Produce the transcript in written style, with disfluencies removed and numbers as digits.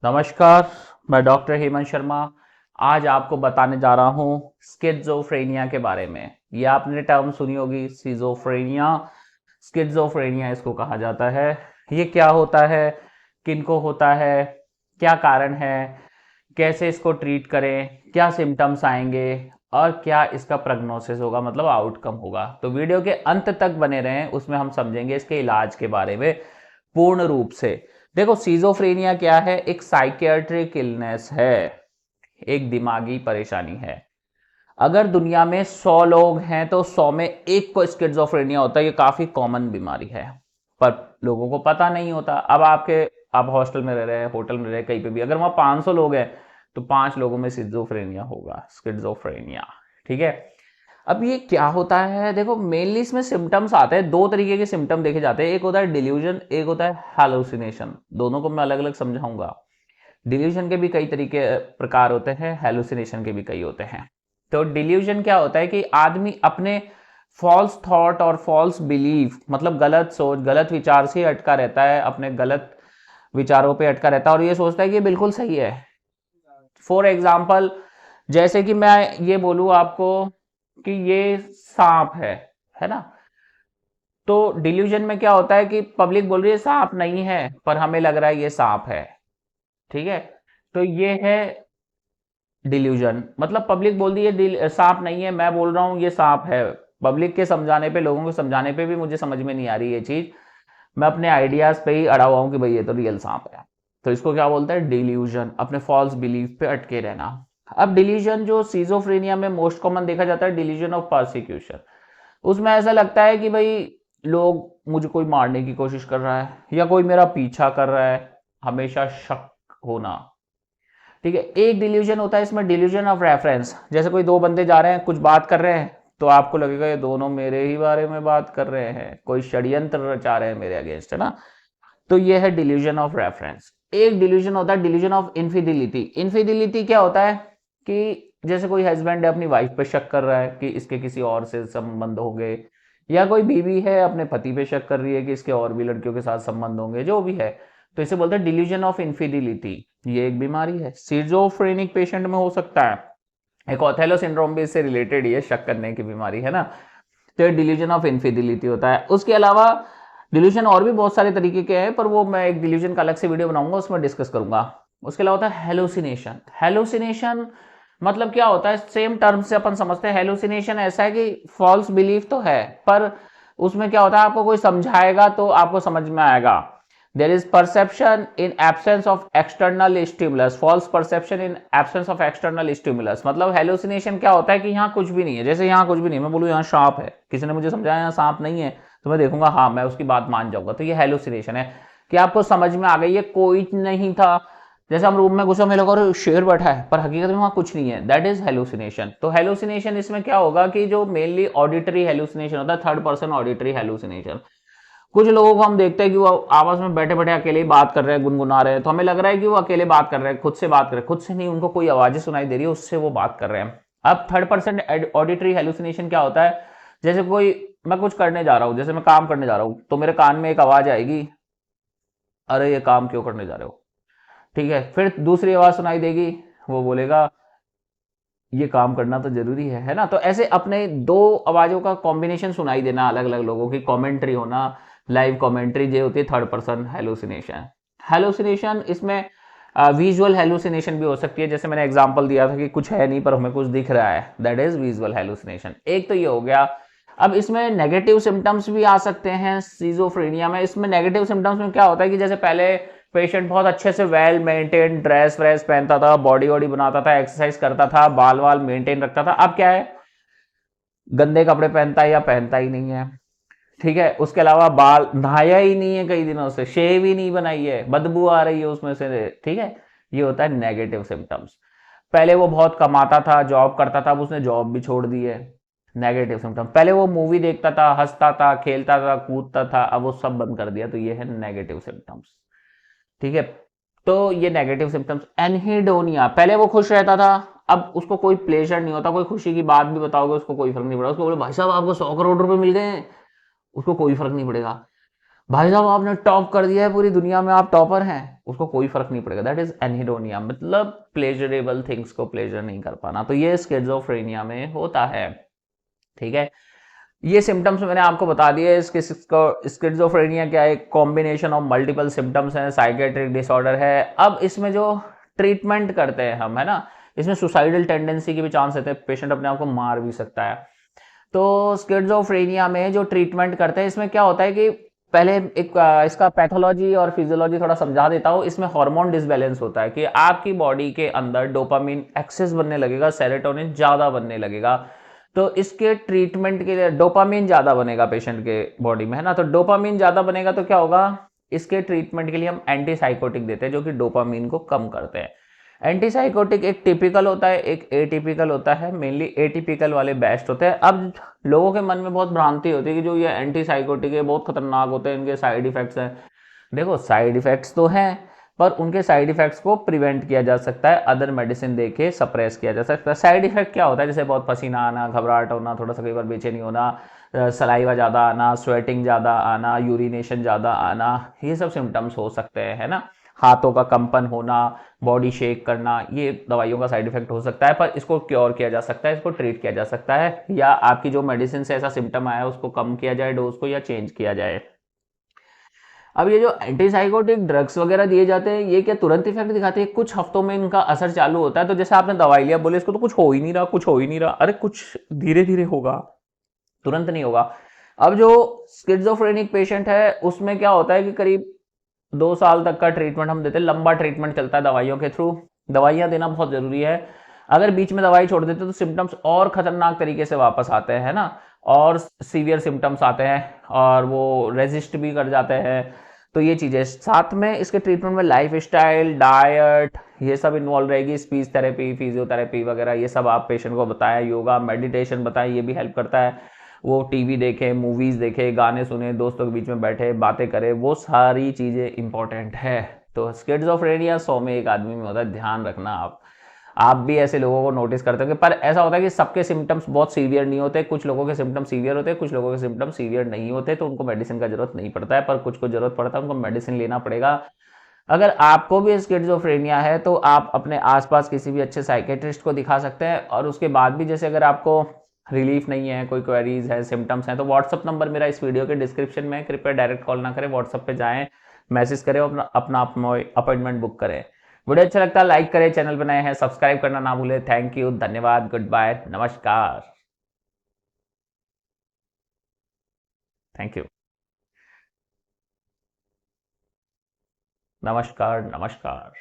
नमस्कार। मैं डॉक्टर हेमंत शर्मा। आज आपको बताने जा रहा हूँ स्किज़ोफ्रेनिया के बारे में। ये आपने टर्म सुनी होगी, सिजोफ्रेनिया, स्किज़ोफ्रेनिया इसको कहा जाता है। ये क्या होता है, किनको होता है, क्या कारण है, कैसे इसको ट्रीट करें, क्या सिम्टम्स आएंगे और क्या इसका प्रोग्नोसिस होगा, मतलब आउटकम होगा। तो वीडियो के अंत तक बने रहें, उसमें हम समझेंगे इसके इलाज के बारे में पूर्ण रूप से। देखो, सीजोफ्रेनिया क्या है? एक साइकियाट्रिक इलनेस है, एक दिमागी परेशानी है। अगर दुनिया में 100 लोग हैं तो 100 में एक को स्किज़ोफ्रेनिया होता है। ये काफी कॉमन बीमारी है, पर लोगों को पता नहीं होता। अब आप हॉस्टल में रह रहे हैं, होटल में रह रहे हैं, कहीं पे भी, अगर वहां 500 लोग हैं तो 5 लोगों में सिजोफ्रेनिया होगा, स्किज़ोफ्रेनिया। ठीक है। अब ये क्या होता है? देखो, मेनली इसमें सिम्टम्स आते हैं, दो तरीके के सिम्टम देखे जाते हैं। एक होता है डिल्यूजन, एक होता है हैलुसिनेशन। दोनों को मैं अलग अलग समझाऊंगा। डिल्यूजन के भी कई तरीके प्रकार होते हैं, हैलुसिनेशन के भी कई होते हैं। तो डिल्यूजन क्या होता है कि आदमी अपने फॉल्स थॉट और फॉल्स बिलीफ, मतलब गलत सोच, गलत विचार से अटका रहता है, अपने गलत विचारों पे अटका रहता है और ये सोचता है कि ये बिल्कुल सही है। फॉर एग्जाम्पल, जैसे कि मैं ये बोलूं आपको कि ये सांप है ना। तो डिल्यूजन में क्या होता है कि पब्लिक बोल रही है सांप नहीं है, पर हमें लग रहा है ये सांप है। ठीक है। तो ये है डिल्यूजन। मतलब पब्लिक बोल रही है सांप नहीं है, मैं बोल रहा हूं ये सांप है। पब्लिक के समझाने पे, लोगों को समझाने पे भी मुझे समझ में नहीं आ रही ये चीज। मैं अपने आइडियाज पे ही अड़ा हुआ हूं कि भाई ये तो रियल सांप है। तो इसको क्या बोलते हैं? डिल्यूजन, अपने फॉल्स बिलीफ पे अटके रहना। अब डिल्यूजन जो सीजोफ्रेनिया में मोस्ट कॉमन देखा जाता है, डिल्यूजन ऑफ परसिक्यूशन। उसमें ऐसा लगता है कि भाई लोग मुझे कोई मारने की कोशिश कर रहा है या कोई मेरा पीछा कर रहा है, हमेशा शक होना। ठीक है। एक डिल्यूजन होता है इसमें, डिल्यूजन ऑफ रेफरेंस। जैसे कोई दो बंदे जा रहे हैं, कुछ बात कर रहे हैं, तो आपको लगेगा ये दोनों मेरे ही बारे में बात कर रहे हैं, कोई षड्यंत्र रचा रहे हैं मेरे अगेंस्ट, है ना। तो ये है डिल्यूजन ऑफ रेफरेंस। एक डिल्यूजन होता है डिल्यूजन ऑफ इनफिडिलिटी। इनफिडिलिटी क्या होता है कि जैसे कोई हस्बैंड है, अपनी वाइफ पे शक कर रहा है कि इसके किसी और से संबंध हो गए, या कोई बीवी है अपने पति पे शक कर रही है कि इसके और भी लड़कियों के साथ संबंध होंगे, जो भी है। तो इसे बोलते हैं डिल्यूजन ऑफ इनफिडिलिटी। ये एक बीमारी है, सिजोफ्रेनिक पेशेंट में हो सकता है। एक ओथेलो सिंड्रोम भी इससे रिलेटेड ही है, शक करने की बीमारी, है ना। तो डिल्यूजन ऑफ इनफिडिलिटी होता है। उसके अलावा डिल्यूजन और भी बहुत सारे तरीके के हैं, पर वो मैं एक डिल्यूजन का अलग से वीडियो बनाऊंगा, उसमें डिस्कस करूंगा। उसके अलावा होता है हेलुसिनेशन। हेलुसिनेशन मतलब क्या होता है? सेम टर्म से अपन समझते हैं। हेलुसिनेशन ऐसा है कि फॉल्स बिलीफ तो है, पर उसमें क्या होता है, आपको कोई समझाएगा तो आपको समझ में आएगा। There is perception in absence of external stimulus, false perception in absence of external stimulus. मतलब हेलुसिनेशन क्या होता है कि यहाँ कुछ भी नहीं है। जैसे यहाँ कुछ भी नहीं, मैं बोलूँ यहाँ सांप है, किसी ने मुझे समझाया यहाँ सांप नहीं है, तो मैं देखूंगा, हाँ, मैं उसकी बात मान जाऊंगा। तो ये हेलुसिनेशन है कि आपको समझ में आ गई ये कोई नहीं था। जैसे हम रूम में घुसे, में लगा शेर बैठा है, पर हकीकत में वहां कुछ नहीं है। That is hallucination. तो हेलुसिनेशन इसमें क्या होगा कि जो मेनली ऑडिटरी हेलुसिनेशन होता है, थर्ड पर्सन ऑडिटरी हेलुसिनेशन। कुछ लोगों को हम देखते हैं कि वो आपस में बैठे बैठे अकेले ही बात कर रहे हैं, गुनगुना रहे हैं, तो हमें लग रहा है कि वो अकेले बात कर रहे हैं, खुद से बात कर रहे हैं। खुद से नहीं, उनको कोई आवाजें सुनाई दे रही है, उससे वो बात कर रहे हैं। अब थर्ड पर्सन ऑडिटरी हेलुसिनेशन क्या होता है? जैसे कोई, मैं कुछ करने जा रहा हूं, जैसे मैं काम करने जा रहा हूं, तो मेरे कान में एक आवाज आएगी, अरे ये काम क्यों करने जा रहे हो। ठीक है। फिर दूसरी आवाज सुनाई देगी, वो बोलेगा ये काम करना तो जरूरी है ना। तो ऐसे अपने दो आवाजों का कॉम्बिनेशन सुनाई देना, अलग अलग लोगों की कमेंट्री होना, लाइव कमेंट्री, जो होती है थर्ड पर्सन हेलुसिनेशन। हेलुसिनेशन इसमें विजुअल हेलुसिनेशन भी हो सकती है। जैसे मैंने एग्जांपल दिया था कि कुछ है नहीं पर हमें कुछ दिख रहा है, दैट इज विजुअल हेलुसिनेशन। एक तो ये हो गया। अब इसमें नेगेटिव सिम्टम्स भी आ सकते हैं सिजोफ्रेनिया में। इसमें नेगेटिव सिम्टम्स में क्या होता है कि जैसे पहले पेशेंट बहुत अच्छे से वेल मेंटेन ड्रेस व्रेस पहनता था, बॉडी वॉडी बनाता था, एक्सरसाइज करता था, बाल वाल मेंटेन रखता था। अब क्या है? गंदे कपड़े पहनता है या पहनता ही नहीं है। ठीक है। उसके अलावा बाल नहाया ही नहीं है, कई दिनों से शेव ही नहीं बनाई है, बदबू आ रही है उसमें से। ठीक है। ये होता है नेगेटिव सिम्टम्स। पहले वो बहुत कमाता था, जॉब करता था, अब उसने जॉब भी छोड़ दी है। Negative symptom. पहले वो मूवी देखता था, हंसता था, खेलता था, कूदता था, अब वो सब बंद कर दिया। तो ये है नेगेटिव सिम्टम्स। ठीक है। तो ये नेगेटिव सिम्टम्स। एनहीडोनिया, पहले वो खुश रहता था, अब उसको कोई प्लेजर नहीं होता। कोई खुशी की बात भी बताओगे उसको कोई फर्क नहीं पड़ा। उसको बोले भाई साहब आपको 100 करोड़ रुपए मिल गए हैं, उसको कोई फर्क नहीं पड़ेगा। भाई साहब आपने टॉप कर दिया है पूरी दुनिया में, आप टॉपर हैं, उसको कोई फर्क नहीं पड़ेगा। दैट इज एनहिडोनिया, मतलब प्लेजरेबल थिंग्स को प्लेजर नहीं कर पाना। तो ये स्किज़ोफ्रेनिया में होता है। ठीक है, ये सिम्टम्स मैंने आपको बता दिए। इसके स्किज़ोफ्रेनिया क्या है, एक कॉम्बिनेशन ऑफ मल्टीपल सिम्टम्स हैं, साइकेट्रिक डिसऑर्डर है। अब इसमें जो ट्रीटमेंट करते हैं हम, है ना, इसमें सुसाइडल टेंडेंसी के भी चांस रहते हैं, पेशेंट अपने आप को मार भी सकता है। तो स्किज़ोफ्रेनिया में जो ट्रीटमेंट करते हैं, इसमें क्या होता है कि पहले एक इसका पैथोलॉजी और फिजियोलॉजी थोड़ा समझा देता हूँ। इसमें हार्मोन डिसबैलेंस होता है कि आपकी बॉडी के अंदर डोपामिन एक्सेस बनने लगेगा, सेरोटोनिन ज़्यादा बनने लगेगा। तो इसके ट्रीटमेंट के लिए डोपामिन ज़्यादा बनेगा पेशेंट के बॉडी में, है ना। तो डोपामिन ज़्यादा बनेगा तो क्या होगा, इसके ट्रीटमेंट के लिए हम एंटीसाइकोटिक देते हैं जो कि डोपामिन को कम करते हैं। एंटीसाइकोटिक एक टिपिकल होता है, एक एटिपिकल होता है। मेनली एटिपिकल वाले बेस्ट होते हैं। अब लोगों के मन में बहुत भ्रांति होती है कि जो ये एंटीसाइकोटिक है बहुत खतरनाक होते हैं, इनके साइड इफेक्ट्स हैं। देखो साइड इफेक्ट्स तो हैं, पर उनके साइड इफेक्ट्स को प्रिवेंट किया जा सकता है, अदर मेडिसिन देके सप्रेस किया जा सकता है। साइड इफेक्ट क्या होता है, जैसे बहुत पसीना आना, घबराहट होना, थोड़ा सा कई बार बेचैनी होना, सलाइवा ज़्यादा आना, स्वेटिंग ज़्यादा आना, यूरिनेशन ज़्यादा आना, ये सब सिम्टम्स हो सकते हैं, है ना। हाथों का कंपन होना, बॉडी शेक करना, ये दवाइयों का साइड इफेक्ट हो सकता है, पर इसको क्योर किया जा सकता है, इसको ट्रीट किया जा सकता है, या आपकी जो मेडिसिन से ऐसा सिम्टम आया है उसको कम किया जाए डोज को, या चेंज किया जाए। अब ये जो एंटीसाइकोटिक ड्रग्स वगैरह दिए जाते हैं, ये क्या तुरंत इफेक्ट दिखाते हैं, कुछ हफ्तों में इनका असर चालू होता है। तो जैसे आपने दवाई लिया, बोले इसको तो कुछ हो ही नहीं रहा, कुछ हो ही नहीं रहा, अरे कुछ धीरे धीरे होगा, तुरंत नहीं होगा। अब जो स्किज़ोफ्रेनिक पेशेंट है उसमें क्या होता है कि करीब 2 साल तक का ट्रीटमेंट हम देते हैं, लंबा ट्रीटमेंट चलता है दवाइयों के थ्रू। दवाइयाँ देना बहुत जरूरी है। अगर बीच में दवाई छोड़ देते तो सिम्टम्स और खतरनाक तरीके से वापस आते हैं, है ना, और सीवियर सिम्टम्स आते हैं और वो रेजिस्ट भी कर जाते हैं। तो ये चीजें साथ में इसके ट्रीटमेंट में लाइफ स्टाइल, डाइट, ये सब इन्वॉल्व रहेगी। स्पीच थेरेपी, फिजियोथेरेपी वगैरह ये सब आप पेशेंट को बताएं। योगा, मेडिटेशन बताएं, ये भी हेल्प करता है। वो टीवी देखे, मूवीज देखे, गाने सुने, दोस्तों के बीच में बैठे बातें करे, वो सारी चीजें इंपॉर्टेंट है। तो स्किज़ोफ्रेनिया 100 में एक आदमी में होता है, ध्यान रखना। आप भी ऐसे लोगों को नोटिस करते होंगे, पर ऐसा होता है कि सबके सिम्टम्स बहुत सीवियर नहीं होते। कुछ लोगों के सिम्टम्स सीवियर होते हैं, कुछ लोगों के सिम्टम्स सीवियर नहीं होते, तो उनको मेडिसिन का जरूरत नहीं पड़ता है। पर कुछ को जरूरत पड़ता है, उनको मेडिसिन लेना पड़ेगा। अगर आपको भी स्किज़ोफ्रेनिया है तो आप अपने आसपास किसी भी अच्छे साइकेट्रिस्ट को दिखा सकते हैं। और उसके बाद भी जैसे अगर आपको रिलीफ नहीं है, कोई क्वेरीज है, सिम्टम्स हैं, तो व्हाट्सअप नंबर मेरा इस वीडियो के डिस्क्रिप्शन में, कृपया डायरेक्ट कॉल ना करें, व्हाट्सअप पे जाएं, मैसेज करें, अपना अपना अपॉइंटमेंट बुक करें। वीडियो अच्छा लगता है लाइक करें, चैनल बनाए हैं सब्सक्राइब करना ना भूलें। थैंक यू, धन्यवाद, गुड बाय, नमस्कार। Thank you. नमस्कार नमस्कार।